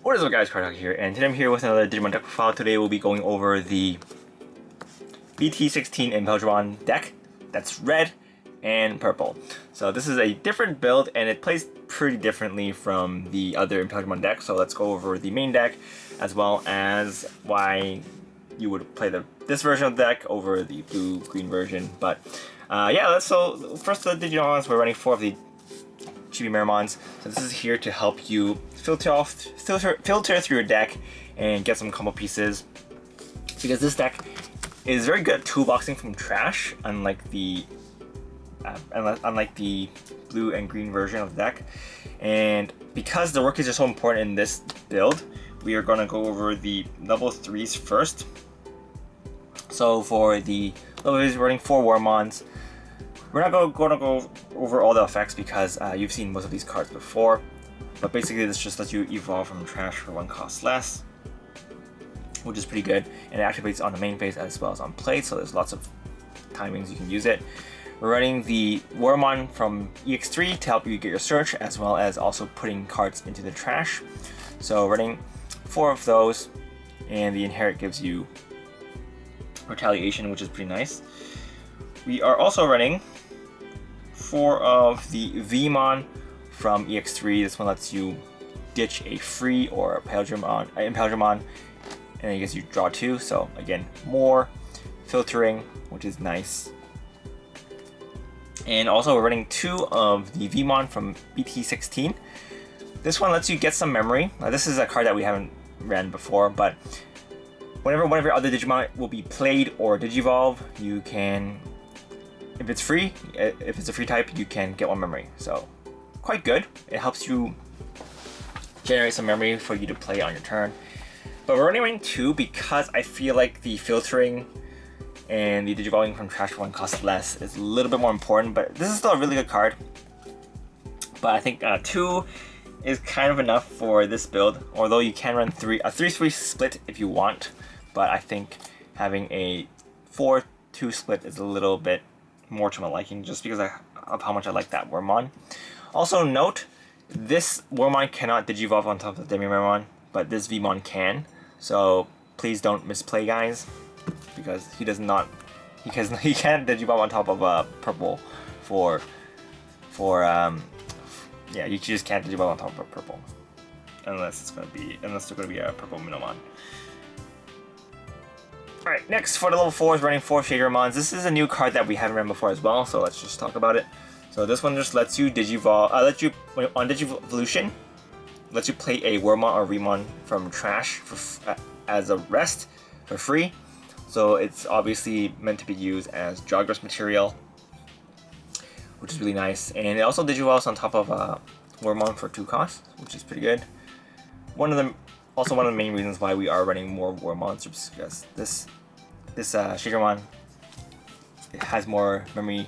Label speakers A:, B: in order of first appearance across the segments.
A: What is up guys, Cardhawk here, and today I'm here with another Digimon deck profile. Today we'll be going over the BT-16 Imperialdramon deck that's red and purple. So this is a different build and it plays pretty differently from the other Imperialdramon deck. So let's go over the main deck as well as why you would play this version of the deck over the blue-green version. But yeah, so first the Digimons, we're running 4 of the Chibi-Meramons. So this is here to help you filter through your deck and get some combo pieces, because this deck is very good at toolboxing from trash, unlike the blue and green version of the deck. And because the rookies are so important in this build, we are going to go over the level 3s first. So for the level 3s, we're running 4 Warmons. We're not going to go over all the effects because you've seen most of these cards before, but basically this just lets you evolve from trash for 1 cost less, which is pretty good, and it activates on the main phase as well as on play, so there's lots of timings you can use it. We're running the Warmon from EX3 to help you get your search, as well as also putting cards into the trash. So running 4 of those, and the Inherit gives you Retaliation, which is pretty nice. We are also running 4 of the Vmon from EX3. This one lets you ditch a free or a Imperialdramon, and I guess you draw 2. So again, more filtering, which is nice. And also we're running 2 of the Vmon from BT-16. This one lets you get some memory. Now, this is a card that we haven't ran before, but whenever one of your other Digimon will be played or Digivolve, you can, if it's free, if it's a free type, you can get 1 memory. So quite good. It helps you generate some memory for you to play on your turn. But we're running 2 because I feel like the filtering and the Digivolving from trash for 1 cost less is a little bit more important. But this is still a really good card. But I think 2 is kind of enough for this build. Although you can run a 3-3 split if you want. But I think having a 4-2 split is a little bit more to my liking, just because of how much I like that Wormmon. Also note, this Wormmon cannot Digivolve on top of the Demi-Meramon, but this Vmon can. So please don't misplay, guys, because he can't Digivolve on top of purple yeah, you just can't Digivolve on top of purple unless they're gonna be a purple Minomon. Alright, next for the level 4s, running 4 Shadermons. This is a new card that we haven't run before as well, so let's just talk about it. So this one just lets you Digivolve, on Digivolution, lets you play a Wormmon or Vmon from trash as a rest for free. So it's obviously meant to be used as Jogress material, which is really nice. And it also Digivolves on top of Wormmon for 2 costs, which is pretty good. Also, one of the main reasons why we are running more Wormmons is because this Shigermon has more memory.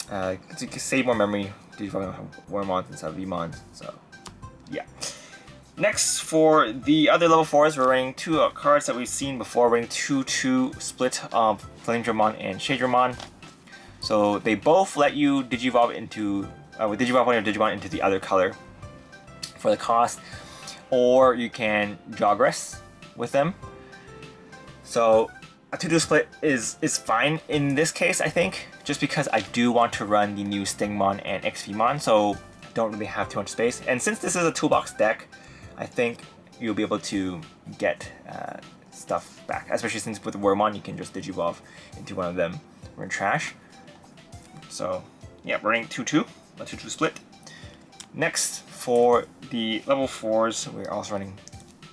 A: You can save more memory to Wormmons instead of Vmons. So, yeah. Next, for the other level 4s, we're running 2 cards that we've seen before. We're running 2-2 split of Flamedramon and Shadramon. So they both let you Digivolve into Digivolve one of your Digimon into the other color for the cost, or you can Jogress with them. So a 2-2 split is fine in this case, I think, just because I do want to run the new Stingmon and XVmon, so I don't really have too much space. And since this is a toolbox deck, I think you'll be able to get stuff back, especially since with Wormmon you can just Digivolve into one of them. We're in trash. So yeah, we're running 2-2, a 2-2 split. Next, for the level 4s, we're also running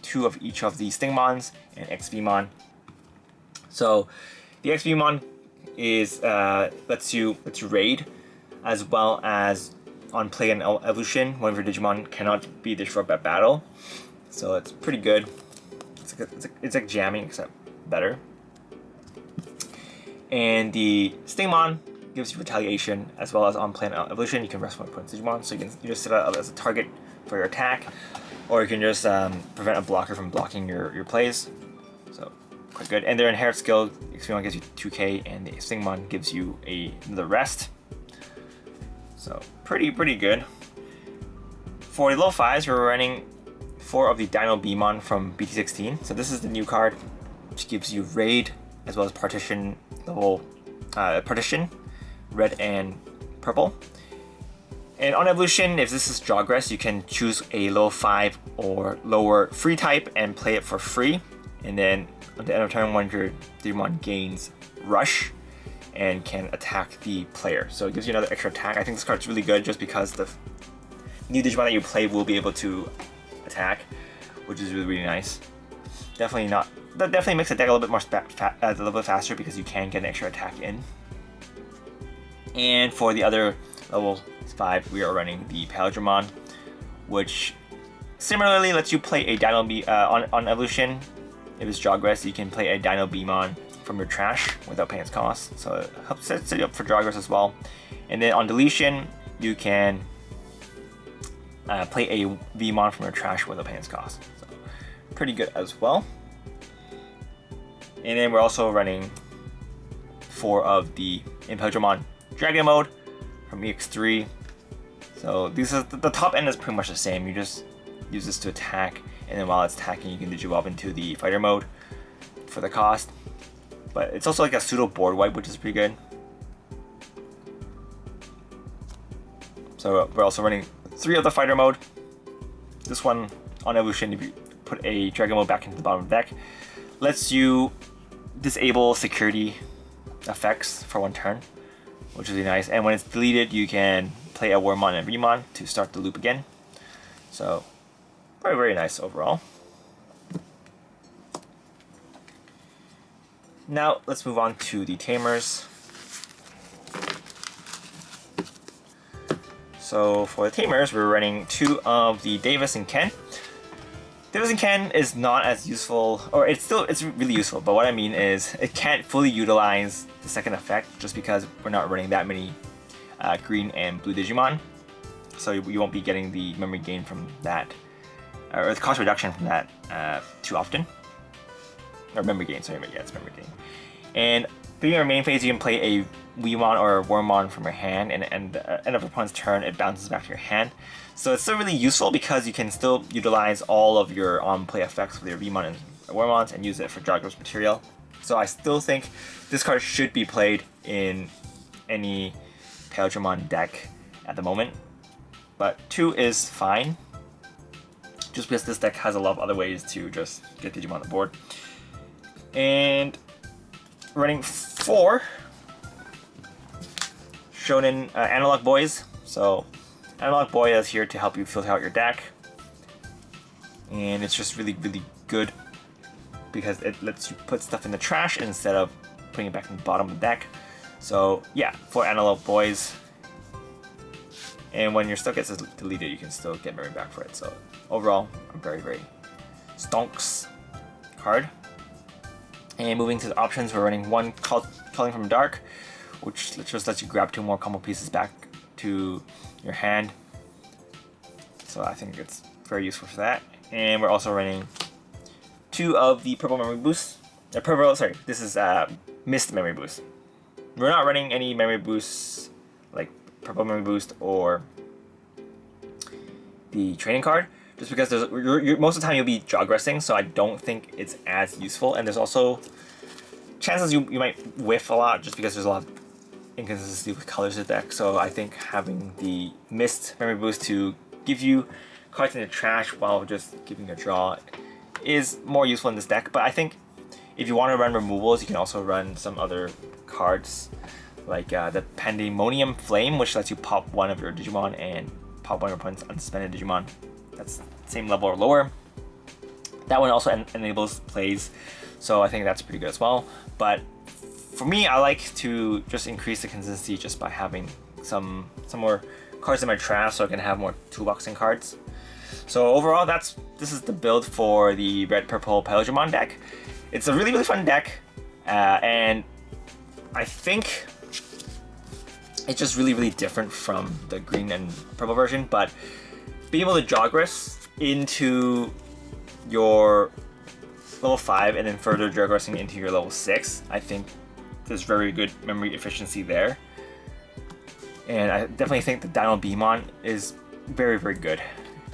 A: 2 of each of the Stingmons and XVmon. So the XVmon is lets you raid, as well as on play and evolution, one of your Digimon cannot be destroyed by battle. So it's pretty good. It's like jamming, except better. And the Stingmon gives you retaliation, as well as on play and evolution, you can rest 1 point Digimon, so you just set it up as a target for your attack, or you can just prevent a blocker from blocking your plays. So quite good. And their Inherit skill, XP1 gives you 2k, and the Stingmon gives you the rest. So pretty good. For the level 5s, we're running 4 of the Digimon from BT-16. So this is the new card, which gives you Raid as well as Partition level Partition, red and purple. And on evolution, if this is Jogress, you can choose a level 5 or lower free type and play it for free. And then at the end of turn 1, your Digimon gains Rush and can attack the player. So it gives you another extra attack. I think this card's really good just because the new Digimon that you play will be able to attack, which is really, really nice. That definitely makes the deck a little bit more a little bit faster because you can get an extra attack in. And for the other level 5, we are running the Imperialdramon, which similarly lets you play a on evolution. If it's Jogress, you can play a Digimon from your trash without paying its cost. So it helps set you up for Jogress as well. And then on deletion, you can play a Vmon from your trash without paying its cost. So pretty good as well. And then we're also running 4 of the Imperialdramon Dragon Mode from EX3. So the top end is pretty much the same. You just use this to attack, and then while it's attacking, you can Digivolve into the fighter mode for the cost. But it's also like a pseudo board wipe, which is pretty good. So we're also running 3 of the fighter mode. This one on evolution, if you put a Dragon Mode back into the bottom of the deck, lets you disable security effects for 1 turn, which is really nice. And when it's deleted, you can play a Wormmon and Remon to start the loop again. So very, very nice overall. Now let's move on to the Tamers. So for the Tamers, we're running 2 of the Davis and Ken. Davis and Ken is not as useful, or it's really useful, but what I mean is it can't fully utilize the second effect just because we're not running that many green and blue Digimon. So you won't be getting the memory gain from that, or the cost reduction from that too often. Or memory gain, sorry, yeah, it's memory gain. And during your main phase, you can play a Weemon or a Wormmon from your hand, and at the end of the opponent's turn, it bounces back to your hand. So it's still really useful because you can still utilize all of your on-play effects with your Weemon and Wormmons and use it for Jogress material. So I still think this card should be played in any Imperialdramon deck at the moment. But 2 is fine, just because this deck has a lot of other ways to just get Digimon on the board. And running 4 Shonen Analog Boys. So Analog Boy is here to help you filter out your deck, and it's just really, really good because it lets you put stuff in the trash instead of putting it back in the bottom of the deck. So yeah, 4 Analog Boys, and when your stuff gets deleted, you can still get memory back for it. So overall, a very, very stonks card. And moving to the options, we're running 1 Calling from Dark, which just lets you grab 2 more combo pieces back to your hand. So I think it's very useful for that. And we're also running 2 of the Purple Memory Boost. This is Mist Memory Boost. We're not running any Memory Boosts like Purple Memory Boost or the training card, just because most of the time you'll be Jogressing, so I don't think it's as useful. And there's also chances you might whiff a lot just because there's a lot of inconsistency with colors of the deck. So I think having the Mist Memory Boost to give you cards in the trash while just giving a draw is more useful in this deck. But I think if you want to run removals, you can also run some other cards like the Pandemonium Flame, which lets you pop 1 of your Digimon and pop 1 of your opponent's unsuspended Digimon. That's same level or lower. That one also enables plays, so I think that's pretty good as well. But for me, I like to just increase the consistency just by having some more cards in my trash, so I can have more toolboxing cards. So overall, this is the build for the Red Purple Imperialdramon deck. It's a really, really fun deck, and I think it's just really, really different from the green and purple version. But being able to Jogress into your level 5 and then further Jogressing into your level 6, I think there's very good memory efficiency there. And I definitely think the Digimon is very, very good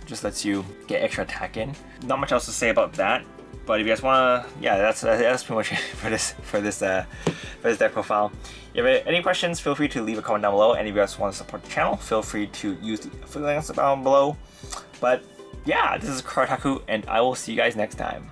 A: just lets you get extra attack in. Not much else to say about that. But if you guys wanna, yeah, that's pretty much it for this deck profile. If you have any questions, feel free to leave a comment down below. And if you guys want to support the channel, feel free to use the affiliate links down below. But yeah, this is Kartaku, and I will see you guys next time.